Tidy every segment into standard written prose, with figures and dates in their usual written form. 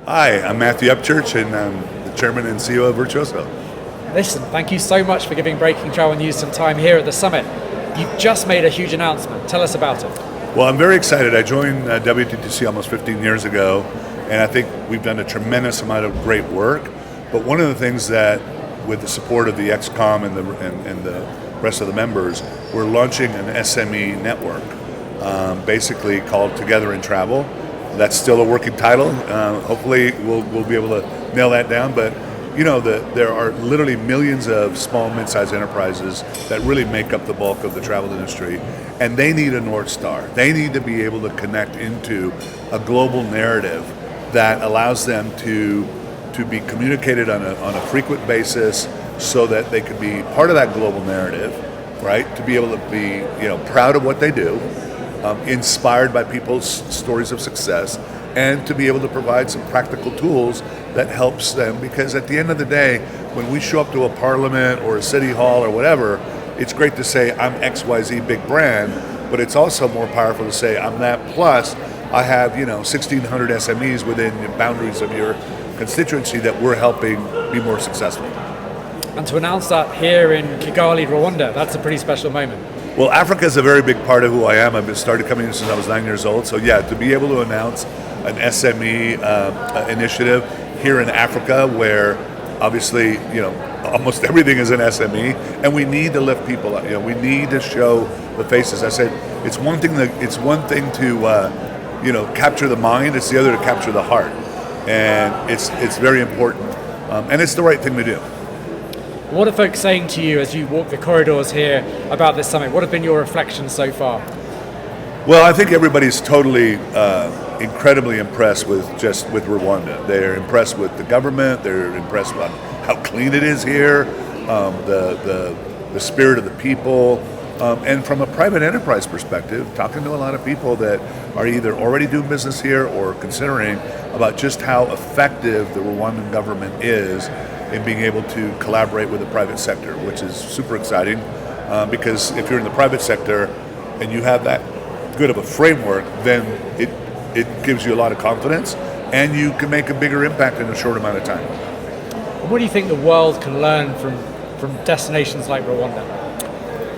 Hi, I'm Matthew Upchurch, and I'm the chairman and CEO of Virtuoso. Listen, thank you so much for giving Breaking Travel News some time here at the summit. You've just made a huge announcement. Tell us about it. Well, I'm very excited. I joined WTTC almost 15 years ago, and I think we've done a tremendous amount of great work. But one of the things that, with the support of the XCOM and the rest of the members, we're launching an SME network, basically called Together in Travel. That's still a working title. Hopefully, we'll be able to nail that down. But you know, there are literally millions of small, mid-sized enterprises that really make up the bulk of the travel industry, and they need a North Star. They need to be able to connect into a global narrative that allows them to be communicated on a frequent basis, so that they can be part of that global narrative, right? To be able to be proud of what they do, inspired by people's stories of success, and to be able to provide some practical tools that helps them. Because at the end of the day, when we show up to a parliament or a city hall or whatever, it's great to say I'm XYZ big brand, but it's also more powerful to say I'm that plus I have 1,600 SMEs within the boundaries of your constituency that we're helping be more successful. And to announce that here in Kigali, Rwanda, that's a pretty special moment. Well, Africa is a very big part of who I am. I've been started coming since I was 9 years old. So yeah, to be able to announce an SME initiative here in Africa, where obviously almost everything is an SME, and we need to lift people up. We need to show the faces. I said it's one thing to capture the mind. It's the other to capture the heart, and it's very important, and it's the right thing to do. What are folks saying to you as you walk the corridors here about this summit? What have been your reflections so far? Well, I think everybody's totally incredibly impressed with Rwanda. They're impressed with the government. They're impressed with how clean it is here, the spirit of the people, and from a private enterprise perspective, talking to a lot of people that are either already doing business here or considering about just how effective the Rwandan government is in being able to collaborate with the private sector, which is super exciting, because if you're in the private sector and you have that good of a framework, then it gives you a lot of confidence, and you can make a bigger impact in a short amount of time. What do you think the world can learn from destinations like Rwanda?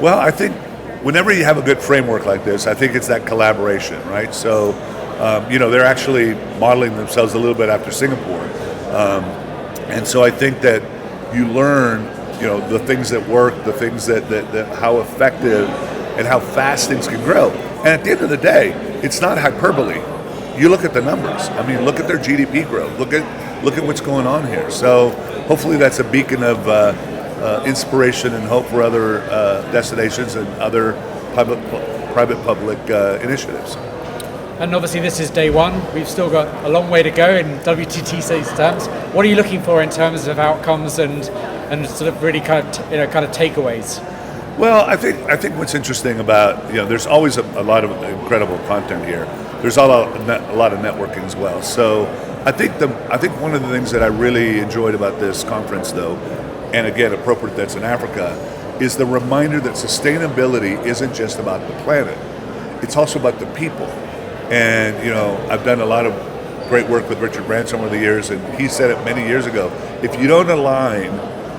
Well, I think whenever you have a good framework like this, I think it's that collaboration, right? So, they're actually modeling themselves a little bit after Singapore. And so I think that you learn, the things that work, the things that how effective and how fast things can grow. And at the end of the day, it's not hyperbole. You look at the numbers. I mean, look at their GDP growth. Look at what's going on here. So hopefully that's a beacon of inspiration and hope for other destinations and other private-public initiatives. And obviously this is day one. We've still got a long way to go in WTTC's terms. What are you looking for in terms of outcomes and sort of really kind of takeaways? Well, I think what's interesting about there's always a lot of incredible content here. There's a lot of networking as well. So I think one of the things that I really enjoyed about this conference, though, and again appropriate that's in Africa, is the reminder that sustainability isn't just about the planet. It's also about the people. And I've done a lot of great work with Richard Branson over the years, and he said it many years ago. If you don't align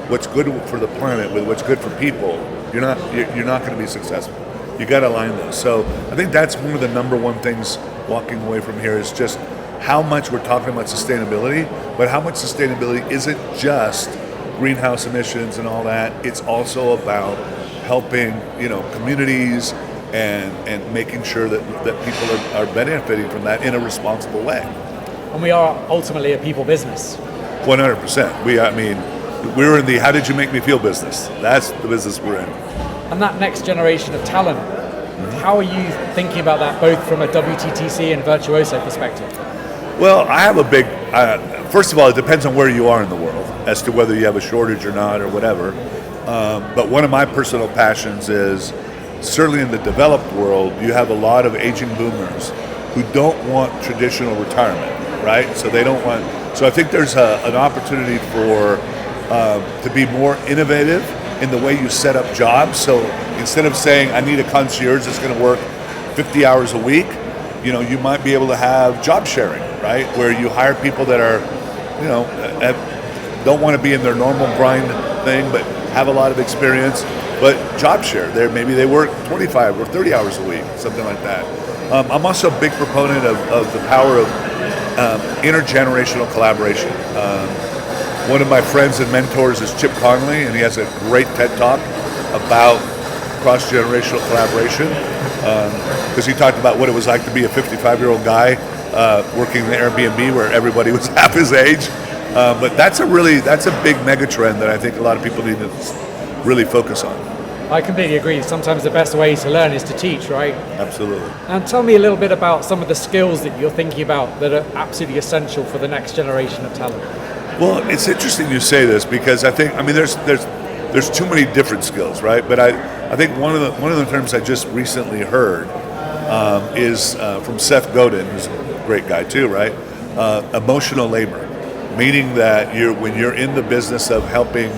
what's good for the planet with what's good for people, you're not going to be successful. You got to align those. So I think that's one of the number one things walking away from here is just how much we're talking about sustainability, but how much sustainability isn't just greenhouse emissions and all that. It's also about helping communities and making sure that people are benefiting from that in a responsible way. And we are ultimately a people business. 100%. We're in the how did you make me feel business. That's the business we're in. And that next generation of talent, how are you thinking about that both from a WTTC and Virtuoso perspective? Well, I have a big, first of all, it depends on where you are in the world as to whether you have a shortage or not or whatever. But one of my personal passions is certainly in the developed world, you have a lot of aging boomers who don't want traditional retirement, right? So they don't want. So I think there's an opportunity to be more innovative in the way you set up jobs. So instead of saying I need a concierge that's going to work 50 hours a week, you might be able to have job sharing, right? Where you hire people that are, don't want to be in their normal grind thing, but have a lot of experience, but job share. Maybe they work 25 or 30 hours a week, something like that. I'm also a big proponent of the power of intergenerational collaboration. One of my friends and mentors is Chip Conley, and he has a great TED Talk about cross-generational collaboration, because he talked about what it was like to be a 55-year-old guy working in the Airbnb where everybody was half his age. But that's a big mega trend that I think a lot of people need to really focus on. I completely agree. Sometimes the best way to learn is to teach, right? Absolutely. And tell me a little bit about some of the skills that you're thinking about that are absolutely essential for the next generation of talent. Well, it's interesting you say this, because there's too many different skills, right? But I think one of the terms I just recently heard is from Seth Godin, who's a great guy too, right? Emotional labor, meaning that when you're in the business of helping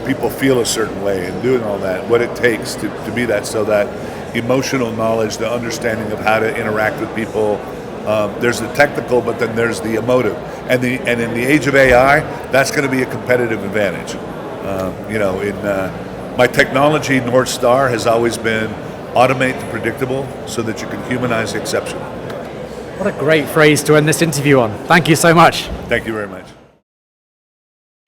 people feel a certain way and doing all that, what it takes to be that, so that emotional knowledge, the understanding of how to interact with people. There's the technical, but then there's the emotive, and in the age of AI, that's going to be a competitive advantage. My technology North Star has always been automate the predictable so that you can humanize the exceptional. What a great phrase to end this interview on. Thank you so much. Thank you very much.